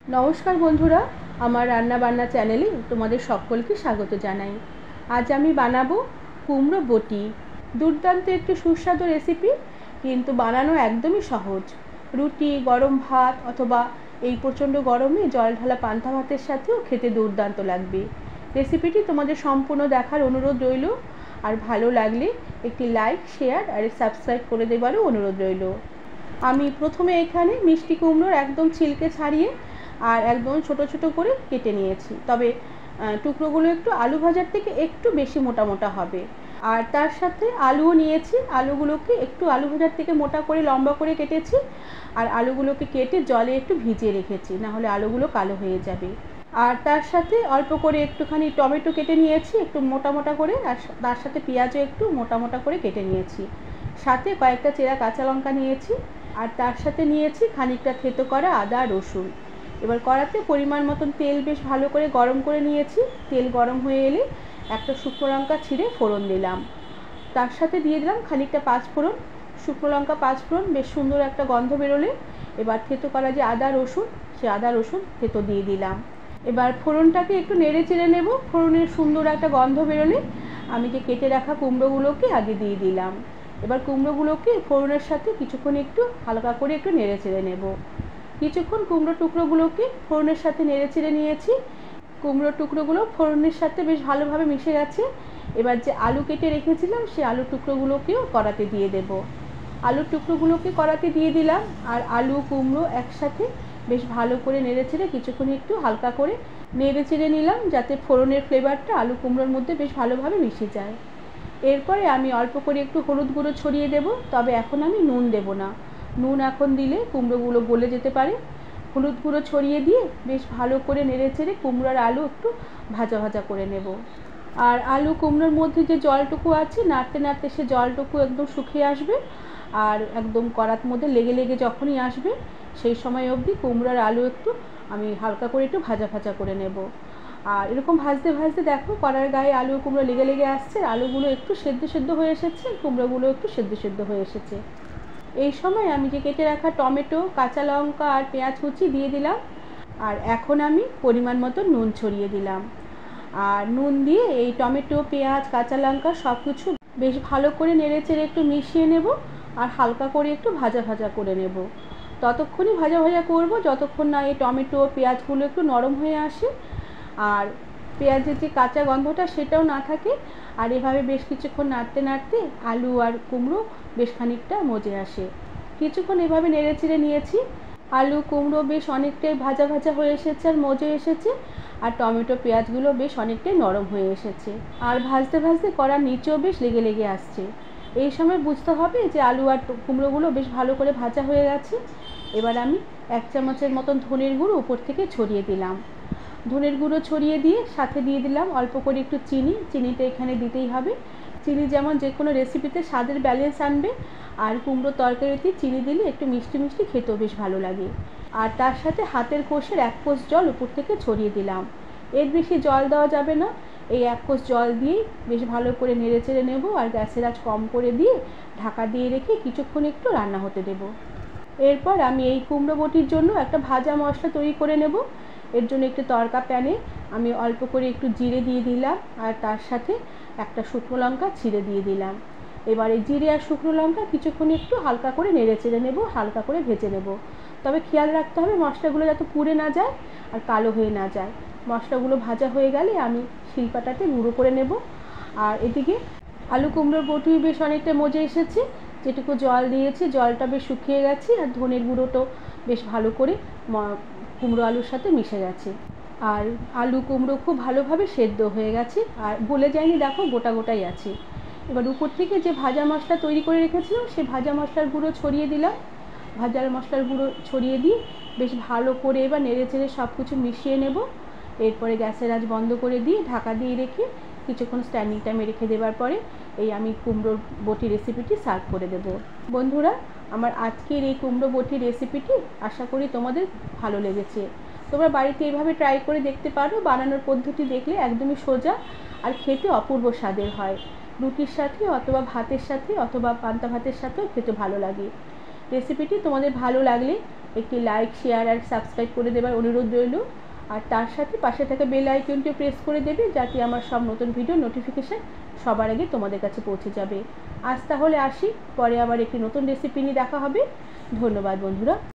নমস্কার বন্ধুরা, আমার রান্না বান্না চ্যানেলে তোমাদের সকলকে স্বাগত জানাই। আজ আমি বানাবো কুমড়ো বটি। দুর্দান্ত একটি সুস্বাদু রেসিপি, কিন্তু বানানো একদমই সহজ। রুটি, গরম ভাত অথবা এই প্রচণ্ড গরমে জল ঢালা পান্তা ভাতের সাথেও খেতে দুর্দান্ত লাগবে। রেসিপিটি তোমাদের সম্পূর্ণ দেখার অনুরোধ রইল, আর ভালো লাগলে একটি লাইক, শেয়ার আর সাবস্ক্রাইব করে দেবারও অনুরোধ রইল। আমি প্রথমে এখানে মিষ্টি কুমড়োর একদম ছিলকে ছাড়িয়ে আর একদম ছোট ছোট করে কেটে নিয়েছি, তবে টুকরোগুলো একটু আলু ভাজার থেকে একটু বেশি মোটা মোটা হবে। আর তার সাথে আলুও নিয়েছি, আলুগুলোকে একটু আলু ভাজার থেকে মোটা করে লম্বা করে কেটেছি, আর আলুগুলোকে কেটে জলে একটু ভিজিয়ে রেখেছি, নাহলে আলুগুলো কালো হয়ে যাবে। আর তার সাথে অল্প করে একটুখানি টমেটো কেটে নিয়েছি একটু মোটা মোটা করে, আর তার সাথে পেঁয়াজও একটু মোটা মোটা করে কেটে নিয়েছি, সাথে কয়েকটা চেরা কাঁচা লঙ্কা নিয়েছি, আর তার সাথে নিয়েছি খানিকটা থেতো করা আদা রসুন। এবার কড়াতে পরিমাণ মতন তেল বেশ ভালো করে গরম করে নিয়েছি। তেল গরম হয়ে এলে একটা শুকনো লঙ্কা ছিঁড়ে ফোড়ন দিলাম, তার সাথে দিয়ে দিলাম খানিকটা পাঁচফোড়ন। শুকনো লঙ্কা পাঁচফোড়ন বেশ সুন্দর একটা গন্ধ বেরোলে এবার থেতো করা যে আদা রসুন, সে আদা রসুন থেতো দিয়ে দিলাম। এবার ফোড়নটাকে একটু নেড়ে চেড়ে নেব। ফোড়নের সুন্দর একটা গন্ধ বেরোলে আমি যে কেটে রাখা কুমড়োগুলোকে আগে দিয়ে দিলাম। এবার কুমড়োগুলোকে ফোড়নের সাথে কিছুক্ষণ একটু হালকা করে একটু নেড়ে চেড়ে নেব। কিছুক্ষণ কুমড়ো টুকরোগুলোকে ফোড়নের সাথে নেড়ে চেড়ে নিয়েছি। কুমড়ো টুকরোগুলো ফোড়নের সাথে বেশ ভালোভাবে মিশে গেছে। এবার যে আলু কেটে রেখেছিলাম সেই আলু টুকরোগুলোকেও কড়াতে দিয়ে দেব। আলুর টুকরোগুলোকে কড়াতে দিয়ে দিলাম, আর আলু কুমড়ো একসাথে বেশ ভালো করে নেড়ে চেড়ে কিছুক্ষণ একটু হালকা করে নেড়ে চেড়ে নিলাম, যাতে ফোড়নের ফ্লেভারটা আলু কুমড়োর মধ্যে বেশ ভালোভাবে মিশে যায়। এরপরে আমি অল্প করে একটু হলুদ গুঁড়ো ছড়িয়ে দেব, তবে এখন আমি নুন দেব না। নুন এখন দিলে কুমড়োগুলো গলে যেতে পারে। হলুদ গুঁড়ো ছড়িয়ে দিয়ে বেশ ভালো করে নেড়ে চেড়ে কুমড়ো আর আলু একটু ভাজা ভাজা করে নেব। আর আলু কুমড়োর মধ্যে যে জলটুকু আছে, নাড়তে নাড়তে সে জলটুকু একদম শুকিয়ে আসবে, আর একদম কড়ার মধ্যে লেগে লেগে যখনই আসবে সেই সময় অবধি কুমড়ো আর আলু একটু আমি হালকা করে একটু ভাজা ভাজা করে নেব। আর এরকম ভাজতে ভাজতে দেখো কড়ার গায়ে আলু কুমড়ো লেগে লেগে আসছে, আলুগুলো একটু সেদ্ধ সেদ্ধ হয়ে এসেছে, কুমড়োগুলো একটু সেদ্ধ সেদ্ধ হয়ে এসেছে। এই সময় আমি যে কেটে রাখা টমেটো, কাঁচা লঙ্কা আর পেঁয়াজ কুচি দিয়ে দিলাম, আর এখন আমি পরিমাণ মতো নুন ছড়িয়ে দিলাম। আর নুন দিয়ে এই টমেটো, পেঁয়াজ, কাঁচা লঙ্কা সব কিছু বেশ ভালো করে নেড়ে চেড়ে একটু মিশিয়ে নেব, আর হালকা করে একটু ভাজা ভাজা করে নেব। ততক্ষণই ভাজা ভাজা করব যতক্ষণ না এই টমেটো পেঁয়াজগুলো একটু নরম হয়ে আসে, আর পেঁয়াজের যে কাঁচা গন্ধটা সেটাও না থাকে। আর এভাবে বেশ কিছুক্ষণ নাড়তে নাড়তে আলু আর কুমড়ো বেশ খানিকটা মজে আসে। কিছুক্ষণ এভাবে নেড়ে চেড়ে নিয়েছি। আলু কুমড়ো বেশ অনেকটাই ভাজা ভাজা হয়ে এসেছে আর মজে এসেছে, আর টমেটো পেঁয়াজগুলো বেশ অনেকটাই নরম হয়ে এসেছে, আর ভাজতে ভাজতে কড়ার নিচেও বেশ লেগে লেগে আসছে। এই সময় বুঝতে হবে যে আলু আর কুমড়োগুলো বেশ ভালো করে ভাজা হয়ে গেছে। এবার আমি 1 চামচের মতন ধনের গুঁড়ো উপর থেকে ছড়িয়ে দিলাম। ধনের গুঁড়ো ছড়িয়ে দিয়ে সাথে দিয়ে দিলাম অল্প করে একটু চিনি। চিনিটা এখানে দিতেই হবে। চিনি যেমন যে কোনো রেসিপিতে স্বাদের ব্যালেন্স আনবে, আর কুমড়ো তরকারিতে চিনি দিলে একটু মিষ্টি মিষ্টি খেতেও বেশ ভালো লাগে। আর তার সাথে হাতের কোষের 1 কোষ জল উপর থেকে ছড়িয়ে দিলাম। এর বেশি জল দেওয়া যাবে না। এই 1 কোষ জল দিয়েই বেশ ভালো করে নেড়ে চেড়ে নেব, আর গ্যাসের আঁচ কম করে দিয়ে ঢাকা দিয়ে রেখে কিছুক্ষণ একটু রান্না হতে দেব। এরপর আমি এই কুমড়ো বটির জন্য একটা ভাজা মশলা তৈরি করে নেব। এর জন্য একটু তড়কা প্যানে আমি অল্প করে একটু জিরে দিয়ে দিলাম, আর তার সাথে একটা শুকনো লঙ্কা ছিঁড়ে দিয়ে দিলাম। এবার এই জিরে আর শুকনো লঙ্কা কিছুক্ষণ একটু হালকা করে নেড়ে চেড়ে নেব, হালকা করে ভেজে নেব। তবে খেয়াল রাখতে হবে মশলাগুলো যাতে পুড়ে না যায় আর কালো হয়ে না যায়। মশলাগুলো ভাজা হয়ে গেলে আমি শিলপাটাতে গুঁড়ো করে নেব। আর এদিকে আলু কুমড়োর বটি বেশ অনেকটা মজে এসেছে। যেটুকু জল দিয়েছি জলটা বেশ শুকিয়ে গেছে, আর ধনের গুঁড়োটাও বেশ ভালো করে কুমড়ো আলুর সাথে মিশে গেছে। আর আলু কুমড়ো খুব ভালোভাবে সেদ্ধ হয়ে গেছে, আর গলে যায়নি, দেখো গোটা গোটাই আছে। এবার উপর থেকে যে ভাজা মশলা তৈরি করে রেখেছিলাম সেই ভাজা মশলার গুঁড়ো ছড়িয়ে দিলাম। ভাজা মশলার গুঁড়ো ছড়িয়ে দিয়ে বেশ ভালো করে এবার নেড়ে চেড়ে সব কিছু মিশিয়ে নেব। এরপরে গ্যাসের আঁচ বন্ধ করে দিয়ে ঢাকা দিয়ে রেখে কিছুক্ষণ স্ট্যান্ডিং টাইমে রেখে দেওয়ার পরে এই আমি কুমড়োর বটি রেসিপিটি সার্ভ করে দেব। বন্ধুরা, আমার আজকের এই কুমড়ো বটি রেসিপিটি আশা করি তোমাদের ভালো লেগেছে। তোমরা বাড়িতে এইভাবে ট্রাই করে দেখতে পারো। বানানোর পদ্ধতি দেখলে একদমই সোজা, আর খেতে অপূর্ব স্বাদের হয়। রুটির সাথে অথবা ভাতের সাথে অথবা পান্তা ভাতের সাথেও খেতে ভালো লাগে। রেসিপিটি তোমাদের ভালো লাগলে একটি লাইক, শেয়ার আর সাবস্ক্রাইব করে দেবার অনুরোধ রইল। আর তার সাথে পাশে থাকা বেল আইকনটি প্রেস করে দেবে, যাতে আমার সব নতুন ভিডিও নোটিফিকেশান সবার আগে তোমাদের কাছে পৌঁছে যাবে। আজ তাহলে আসি, পরে আবার একটি নতুন রেসিপি নিয়ে দেখা হবে। ধন্যবাদ বন্ধুরা।